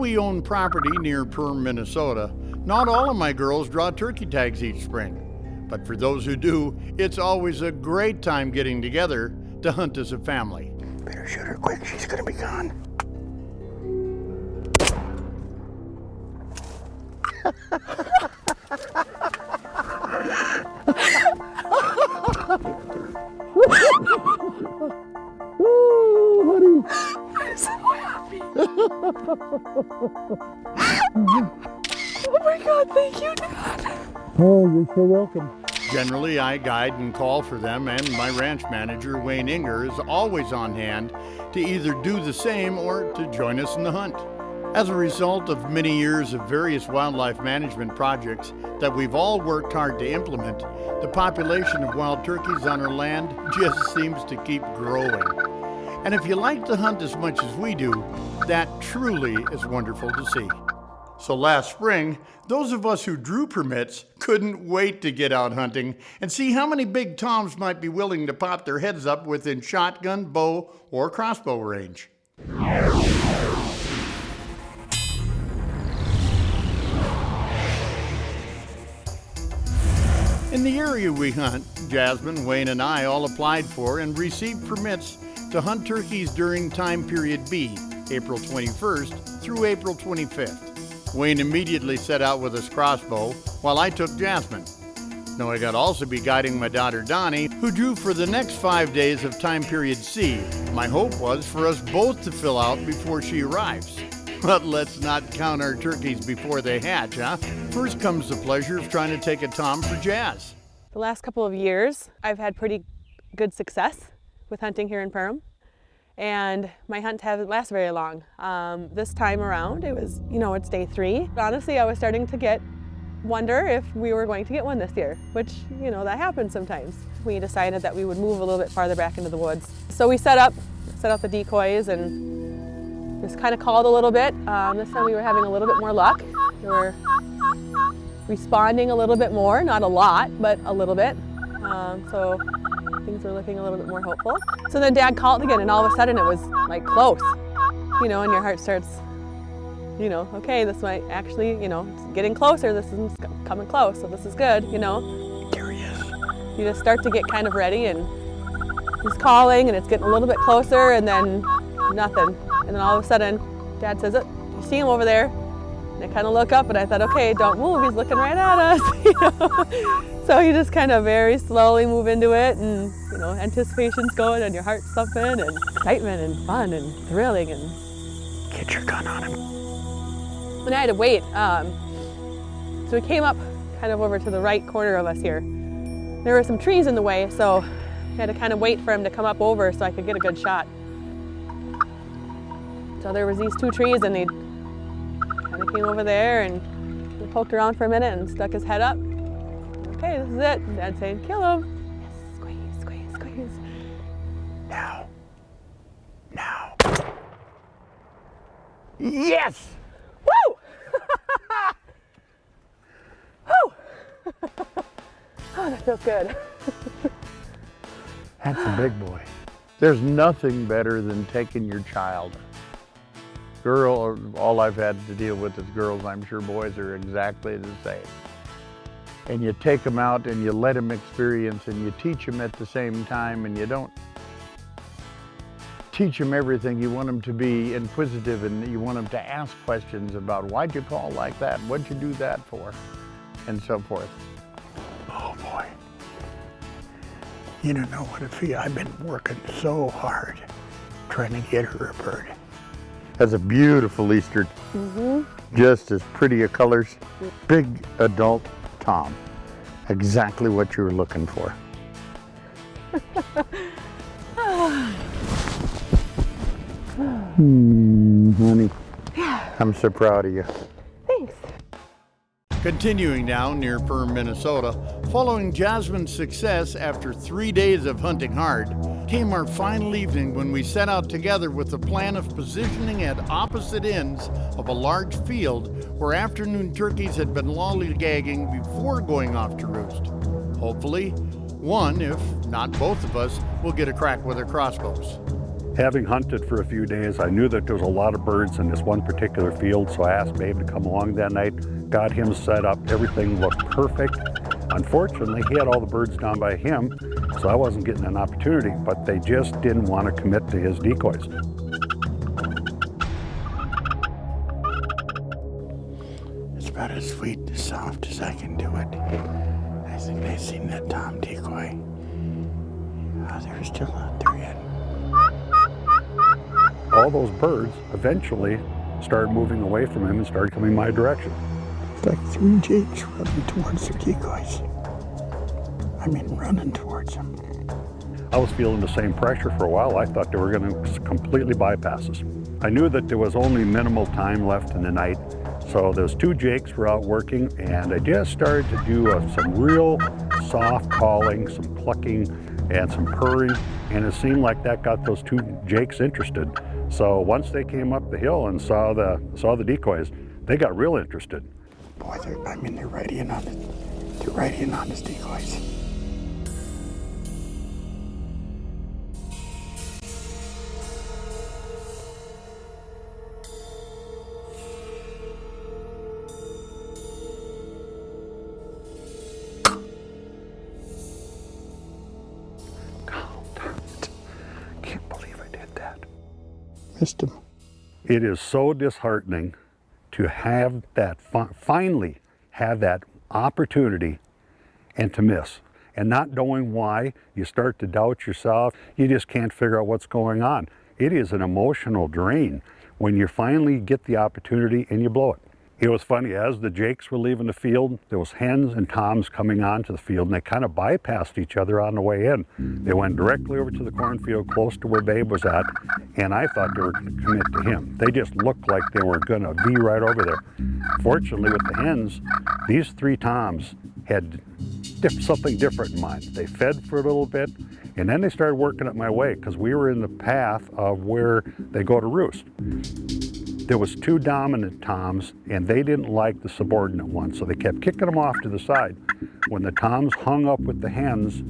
locally owned property near Perm, Minnesota, not all of my girls draw turkey tags each spring. But for those who do, it's always a great time getting together to hunt as a family. Better shoot her quick, she's gonna be gone. Oh, honey. I'm so happy. Oh my God, thank you, Dad. Oh, you're so welcome. Generally, I guide and call for them, and my ranch manager, Wayne Inger, is always on hand to either do the same or to join us in the hunt. As a result of many years of various wildlife management projects that we've all worked hard to implement, the population of wild turkeys on our land just seems to keep growing. And if you like to hunt as much as we do, that truly is wonderful to see. So last spring, those of us who drew permits couldn't wait to get out hunting and see how many big toms might be willing to pop their heads up within shotgun, bow, or crossbow range. In the area we hunt, Jasmine, Wayne, and I all applied for and received permits to hunt turkeys during time period B, April 21st through April 25th. Wayne immediately set out with his crossbow, while I took Jasmine. Now I got to also be guiding my daughter Donnie, who drew for the next 5 days of time period C. My hope was for us both to fill out before she arrives. But let's not count our turkeys before they hatch, huh? First comes the pleasure of trying to take a tom for Jazz. The last couple of years, I've had pretty good success with hunting here in Perham. And my hunt hasn't lasted very long. This time around, it was, it's day 3. Honestly, I was starting to wonder if we were going to get one this year, which, that happens sometimes. We decided that we would move a little bit farther back into the woods. So we set up the decoys and just kind of called a little bit. This time we were having a little bit more luck. We were responding a little bit more, not a lot, but a little bit. So things were looking a little bit more hopeful. So then Dad called again, and all of a sudden it was like close, and your heart starts, okay, this might actually, it's getting closer, this is coming close, so this is good, There he is. You just start to get kind of ready, and he's calling, and it's getting a little bit closer, and then nothing. And then all of a sudden, Dad says, "You see him over there?" And I kind of look up, and I thought, okay, don't move, he's looking right at us, So you just kind of very slowly move into it, and anticipation's going, and your heart's thumping, and excitement, and fun, and thrilling, and Get your gun on him. and I had to wait. So we came up kind of over to the right corner of us here. There were some trees in the way, so I had to kind of wait for him to come up over so I could get a good shot. So there was these 2 trees, and he kind of came over there and he poked around for a minute and stuck his head up. Okay, this is it. And Dad's saying, kill him. Yes, squeeze, squeeze, squeeze. Now. Yes! Woo! Woo! Oh, that feels good. That's a big boy. There's nothing better than taking your child. Girl, all I've had to deal with is girls. I'm sure boys are exactly the same. And you take them out and you let them experience and you teach them at the same time, and you don't teach them everything. You want them to be inquisitive, and you want them to ask questions about why'd you call like that? What'd you do that for? And so forth. Oh boy. You don't know what it feels. I've been working so hard trying to get her a bird. That's a beautiful Easter. Just as pretty a colors. Big adult tom. Exactly what you were looking for. Honey, I'm so proud of you. Thanks. Continuing down near Perm, Minnesota, following Jasmine's success after 3 days of hunting hard, came our final evening when we set out together with the plan of positioning at opposite ends of a large field where afternoon turkeys had been lollygagging before going off to roost. Hopefully, one, if not both of us, will get a crack with our crossbows. Having hunted for a few days, I knew that there was a lot of birds in this one particular field, so I asked Babe to come along that night, got him set up, everything looked perfect. Unfortunately, he had all the birds down by him, so I wasn't getting an opportunity, but they just didn't want to commit to his decoys. It's about as sweet and soft as I can do it. I think they seen that Tom decoy. Oh, they're still out there yet. All those birds eventually started moving away from him and started coming my direction. It's like 3 jakes running towards their decoys. I mean, running towards them. I was feeling the same pressure for a while. I thought they were going to completely bypass us. I knew that there was only minimal time left in the night, so those 2 jakes were out working, and I just started to do some real soft calling, some clucking, and some purring, and it seemed like that got those 2 jakes interested. So once they came up the hill and saw the decoys, they got real interested. Boy, they're right in on it. They're right in on his decoys. Missed him. It is so disheartening to have that, finally have that opportunity and to miss. And not knowing why, you start to doubt yourself. You just can't figure out what's going on. It is an emotional drain when you finally get the opportunity and you blow it. It was funny, as the jakes were leaving the field, there was hens and toms coming onto the field, and they kind of bypassed each other on the way in. They went directly over to the cornfield close to where Babe was at, and I thought they were going to commit to him. They just looked like they were going to be right over there. Fortunately, with the hens, these 3 toms had something different in mind. They fed for a little bit, and then they started working up my way because we were in the path of where they go to roost. There was 2 dominant toms, and they didn't like the subordinate one, so they kept kicking them off to the side. When the toms hung up with the hens,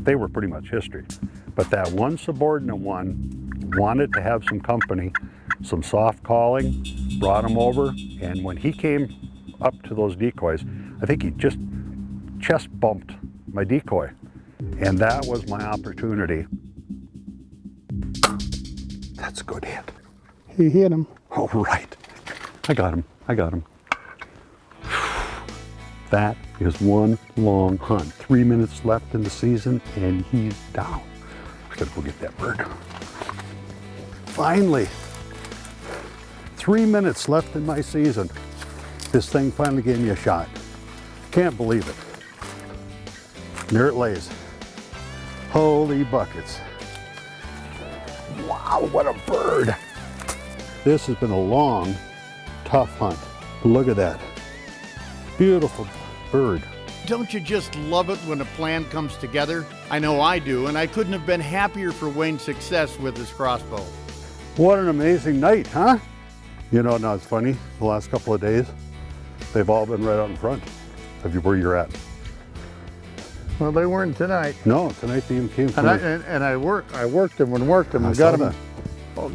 they were pretty much history. But that one subordinate one wanted to have some company, some soft calling, brought him over, and when he came up to those decoys, I think he just chest bumped my decoy, and that was my opportunity. That's a good hit. He hit him. All right. I got him. That is one long hunt. 3 minutes left in the season, and he's down. I gotta go get that bird. Finally. 3 minutes left in my season. This thing finally gave me a shot. Can't believe it. There it lays. Holy buckets. Wow, what a bird. This has been a long, tough hunt. Look at that. Beautiful bird. Don't you just love it when a plan comes together? I know I do, and I couldn't have been happier for Wayne's success with his crossbow. What an amazing night, huh? You know, now it's funny, the last couple of days, they've all been right out in front of you where you're at. Well, they weren't tonight. No, tonight they even came from And I worked them and got saw them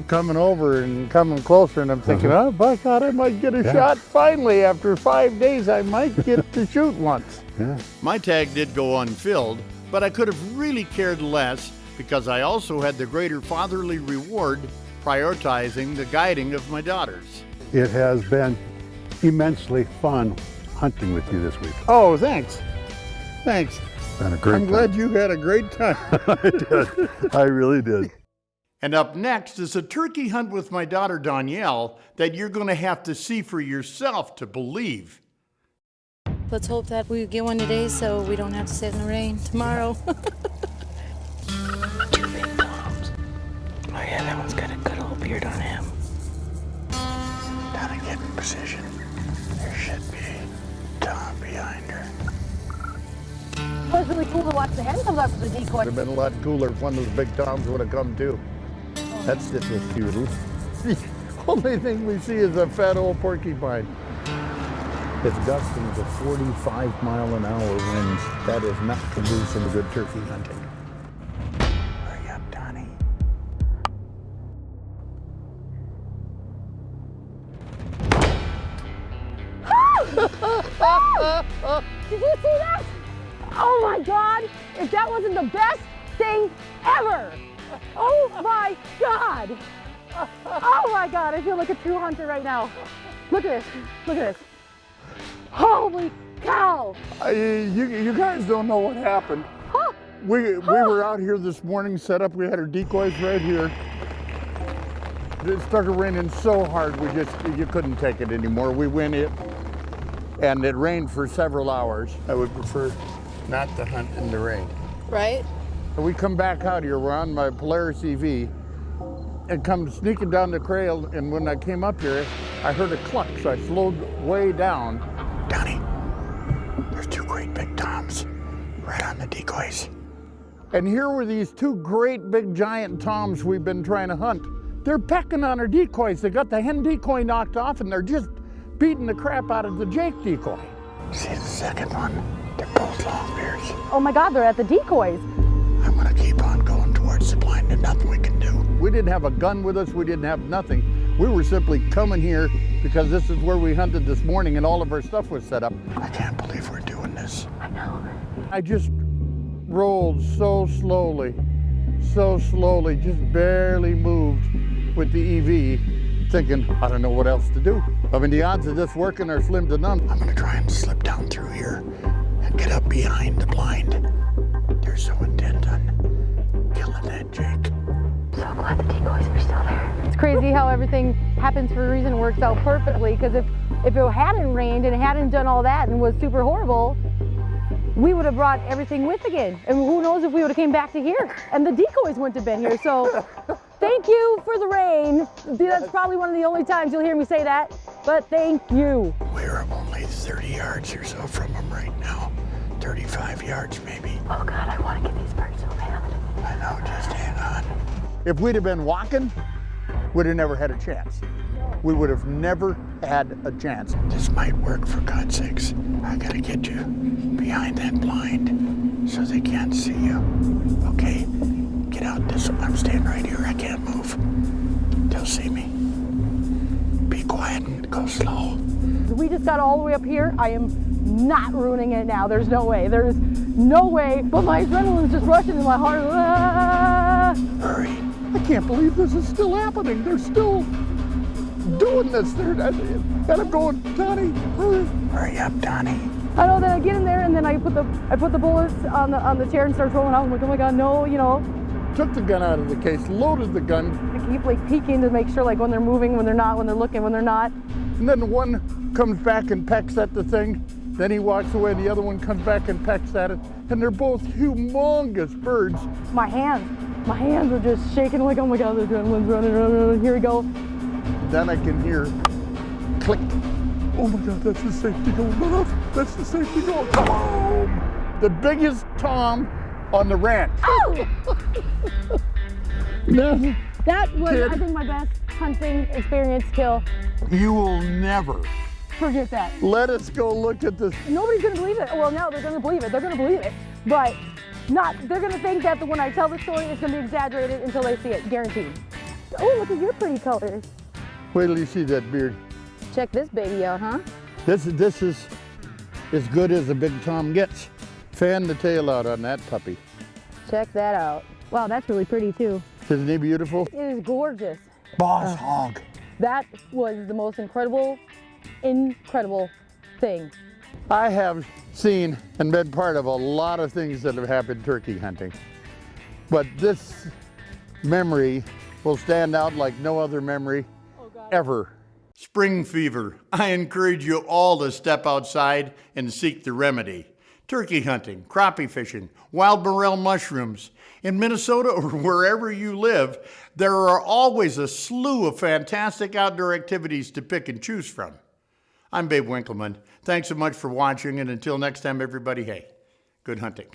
coming over and coming closer, and I'm thinking, oh, by God, I might get a shot finally. After 5 days, I might get to shoot once. Yeah. My tag did go unfilled, but I could have really cared less because I also had the greater fatherly reward prioritizing the guiding of my daughters. It has been immensely fun hunting with you this week. Oh, thanks. Thanks. Been a great time. I'm glad you had a great time. I did. I really did. And up next is a turkey hunt with my daughter Danielle that you're going to have to see for yourself to believe. Let's hope that we get one today so we don't have to sit in the rain tomorrow. 2 big toms. Oh yeah, that one's got a good old beard on him. Gotta get in position. There should be a tom behind her. It was really cool to watch the hen come up with the decoy. It would have been a lot cooler if one of those big toms would have come too. That's just was futile. The only thing we see is a fat old porcupine. It's gusting to 45-mile-an-hour winds. That is not conducive to good turkey hunting. Hurry up, Donnie. Did you see that? Oh my God! If that wasn't the best thing ever! Oh my God! Oh my God! I feel like a true hunter right now. Look at this! Look at this! Holy cow! You guys don't know what happened. Huh. We were out here this morning, set up. We had our decoys right here. It started raining so hard, you couldn't take it anymore. We went in, and it rained for several hours. I would prefer not to hunt in the rain. Right? And we come back out here, we're on my Polaris EV, and come sneaking down the trail, and when I came up here, I heard a cluck, so I slowed way down. Donnie, there's two great big toms right on the decoys. And here were these two great big giant toms we've been trying to hunt. They're pecking on our decoys. They got the hen decoy knocked off, and they're just beating the crap out of the Jake decoy. See the second one? They're both long bears. Oh my God, they're at the decoys. I'm gonna keep on going towards the blind. There's nothing we can do. We didn't have a gun with us. We didn't have nothing. We were simply coming here because this is where we hunted this morning and all of our stuff was set up. I can't believe we're doing this. I know. I just rolled so slowly, just barely moved with the EV, thinking, I don't know what else to do. I mean, the odds of this working are slim to none. I'm gonna try and slip down through here and get up behind the blind. They're so intent on killing that Jake. So glad the decoys are still there. It's crazy how everything happens for a reason and works out perfectly, because if it hadn't rained and it hadn't done all that and was super horrible, we would have brought everything with again. And who knows if we would have came back to here and the decoys wouldn't have been here. So thank you for the rain. That's probably one of the only times you'll hear me say that, but thank you. We're only 30 yards or so from them right now. 35 yards maybe. Oh God, I want to get these birds so bad. I know, just hang on. If we'd have been walking, we'd have never had a chance. We would have never had a chance. This might work, for God's sakes. I gotta get you behind that blind so they can't see you. Okay, get out this, I'm staying right here, I can't move. They'll see me. Be quiet and go slow. We just got all the way up here. I am not ruining it now. There's no way. There's no way. But my adrenaline's just rushing in my heart. Ah! Hurry. I can't believe this is still happening. They're still doing this. And I'm going, Donnie, hurry. Hurry up, Donnie. I know that I get in there and then I put the bullets on the chair and start rolling out. I'm like, oh my God, no, you know. Took the gun out of the case, loaded the gun. I keep like peeking to make sure like when they're moving, when they're not, when they're looking, when they're not. And then one comes back and pecks at the thing. Then he walks away and the other one comes back and pecks at it. And they're both humongous birds. My hands are just shaking like, oh my God, the adrenaline's running. Here we go. Then I can hear click. Oh my God, that's the safety going off. That's the safety going. Boom! The biggest tom on the ranch. Oh! No. That was, Kid. I think, my best hunting experience kill. You will never Forget that. let us go look at this. Nobody's gonna believe it. Well, no, they're gonna believe it. They're gonna believe it. But they're gonna think that when I tell the story, it's gonna be exaggerated until they see it, guaranteed. Oh, look at your pretty colors. Wait till you see that beard. Check this baby out, huh? This is as good as a big tom gets. Fan the tail out on that puppy. Check that out. Wow, that's really pretty too. Isn't he beautiful? It is gorgeous. Boss hog. That was the most incredible thing. I have seen and been part of a lot of things that have happened turkey hunting, but this memory will stand out like no other memory ever. Spring fever. I encourage you all to step outside and seek the remedy. Turkey hunting, crappie fishing, wild morel mushrooms. In Minnesota or wherever you live, there are always a slew of fantastic outdoor activities to pick and choose from. I'm Babe Winkelman. Thanks so much for watching, and until next time, everybody, hey, good hunting.